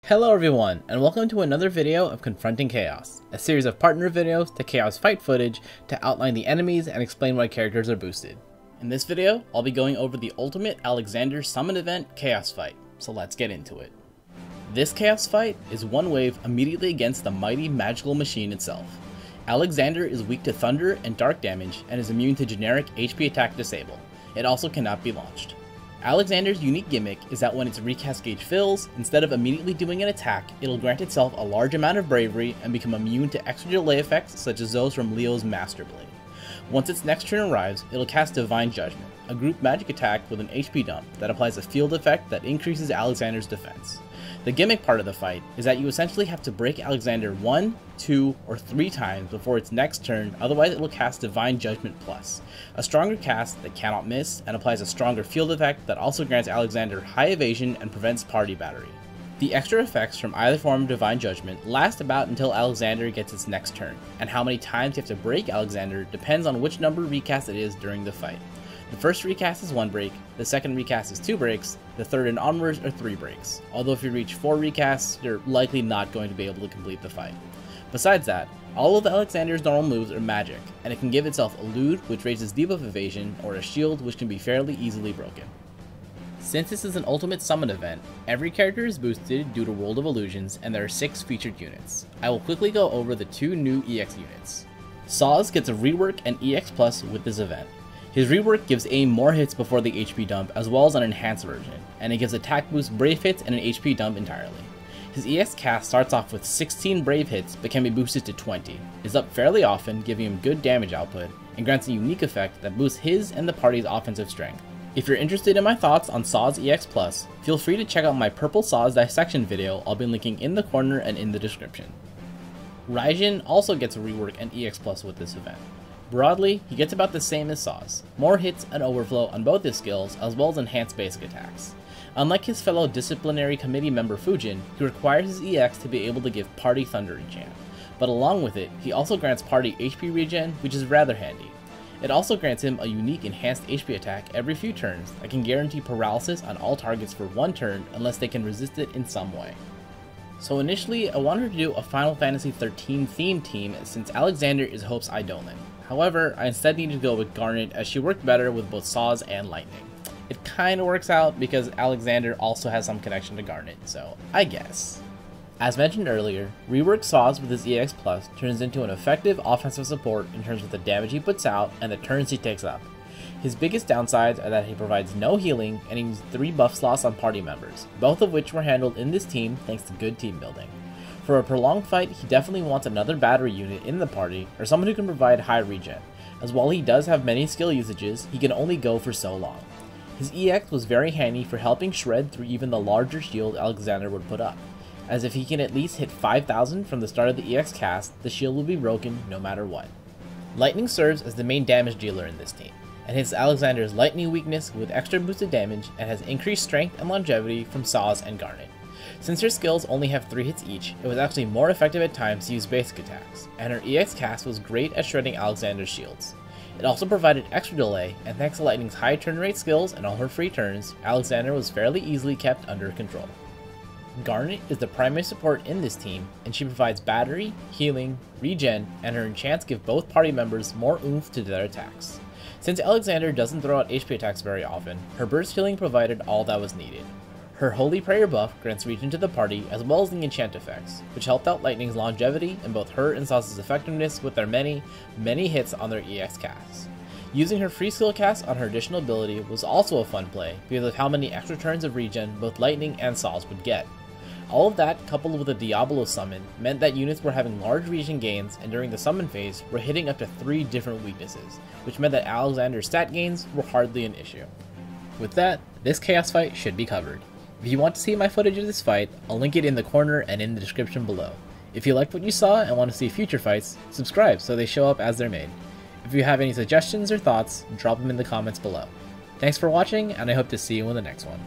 Hello everyone, and welcome to another video of Confronting Chaos, a series of partner videos to Chaos fight footage to outline the enemies and explain why characters are boosted. In this video, I'll be going over the ultimate Alexander summon event Chaos fight, so let's get into it. This Chaos fight is one wave immediately against the mighty magical machine itself. Alexander is weak to thunder and dark damage and is immune to generic HP attack disable. It also cannot be launched. Alexander's unique gimmick is that when its recast gauge fills, instead of immediately doing an attack, it'll grant itself a large amount of bravery and become immune to extra delay effects such as those from Leo's Master Blade. Once its next turn arrives, it'll cast Divine Judgement, a group magic attack with an HP dump that applies a field effect that increases Alexander's defense. The gimmick part of the fight is that you essentially have to break Alexander 1, 2, or 3 times before its next turn, otherwise it will cast Divine Judgement Plus, a stronger cast that cannot miss and applies a stronger field effect that also grants Alexander high evasion and prevents party battery. The extra effects from either form of Divine Judgement last about until Alexander gets its next turn, and how many times you have to break Alexander depends on which number recast it is during the fight. The first recast is 1 break, the second recast is 2 breaks, the third and onwards are 3 breaks, although if you reach 4 recasts, you're likely not going to be able to complete the fight. Besides that, all of Alexander's normal moves are magic, and it can give itself Elude, which raises debuff evasion, or a shield, which can be fairly easily broken. Since this is an ultimate summon event, every character is boosted due to World of Illusions, and there are 6 featured units. I will quickly go over the 2 new EX units. Saz gets a rework and EX Plus with this event. His rework gives aim more hits before the HP dump as well as an enhanced version, and it gives attack boost brave hits and an HP dump entirely. His EX cast starts off with 16 brave hits but can be boosted to 20, is up fairly often giving him good damage output, and grants a unique effect that boosts his and the party's offensive strength. If you're interested in my thoughts on Saz EX Plus, feel free to check out my purple Saz dissection video I'll be linking in the corner and in the description. Raijin also gets a rework and EX Plus with this event. Broadly, he gets about the same as Saz, more hits and overflow on both his skills as well as enhanced basic attacks. Unlike his fellow disciplinary committee member Fujin, he requires his EX to be able to give party thunder regen, but along with it, he also grants party HP regen, which is rather handy. It also grants him a unique enhanced HP attack every few turns that can guarantee paralysis on all targets for 1 turn unless they can resist it in some way. So initially, I wanted to do a Final Fantasy XIII themed team since Alexander is Hope's Eidolon. However, I instead needed to go with Garnet as she worked better with both Saz and Lightning. It kinda works out because Alexander also has some connection to Garnet, so I guess. As mentioned earlier, rework Saz with his EX Plus turns into an effective offensive support in terms of the damage he puts out and the turns he takes up. His biggest downsides are that he provides no healing and he uses 3 buff slots on party members, both of which were handled in this team thanks to good team building. For a prolonged fight, he definitely wants another battery unit in the party or someone who can provide high regen, as while he does have many skill usages, he can only go for so long. His EX was very handy for helping shred through even the larger shield Alexander would put up, as if he can at least hit 5,000 from the start of the EX cast, the shield will be broken no matter what. Lightning serves as the main damage dealer in this team, and hits Alexander's lightning weakness with extra boosted damage and has increased strength and longevity from Saz and Garnet. Since her skills only have 3 hits each, it was actually more effective at times to use basic attacks, and her EX cast was great at shredding Alexander's shields. It also provided extra delay, and thanks to Lightning's high turn rate skills and all her free turns, Alexander was fairly easily kept under control. Garnet is the primary support in this team, and she provides battery, healing, regen, and her enchants give both party members more oomph to their attacks. Since Alexander doesn't throw out HP attacks very often, her burst healing provided all that was needed. Her Holy Prayer buff grants regen to the party as well as the enchant effects, which helped out Lightning's longevity and both her and Saz's effectiveness with their many hits on their EX casts. Using her free skill cast on her additional ability was also a fun play because of how many extra turns of regen both Lightning and Saz would get. All of that, coupled with a Diablo summon, meant that units were having large regen gains and during the summon phase were hitting up to 3 different weaknesses, which meant that Alexander's stat gains were hardly an issue. With that, this Chaos fight should be covered. If you want to see my footage of this fight, I'll link it in the corner and in the description below. If you liked what you saw and want to see future fights, subscribe so they show up as they're made. If you have any suggestions or thoughts, drop them in the comments below. Thanks for watching, and I hope to see you in the next one.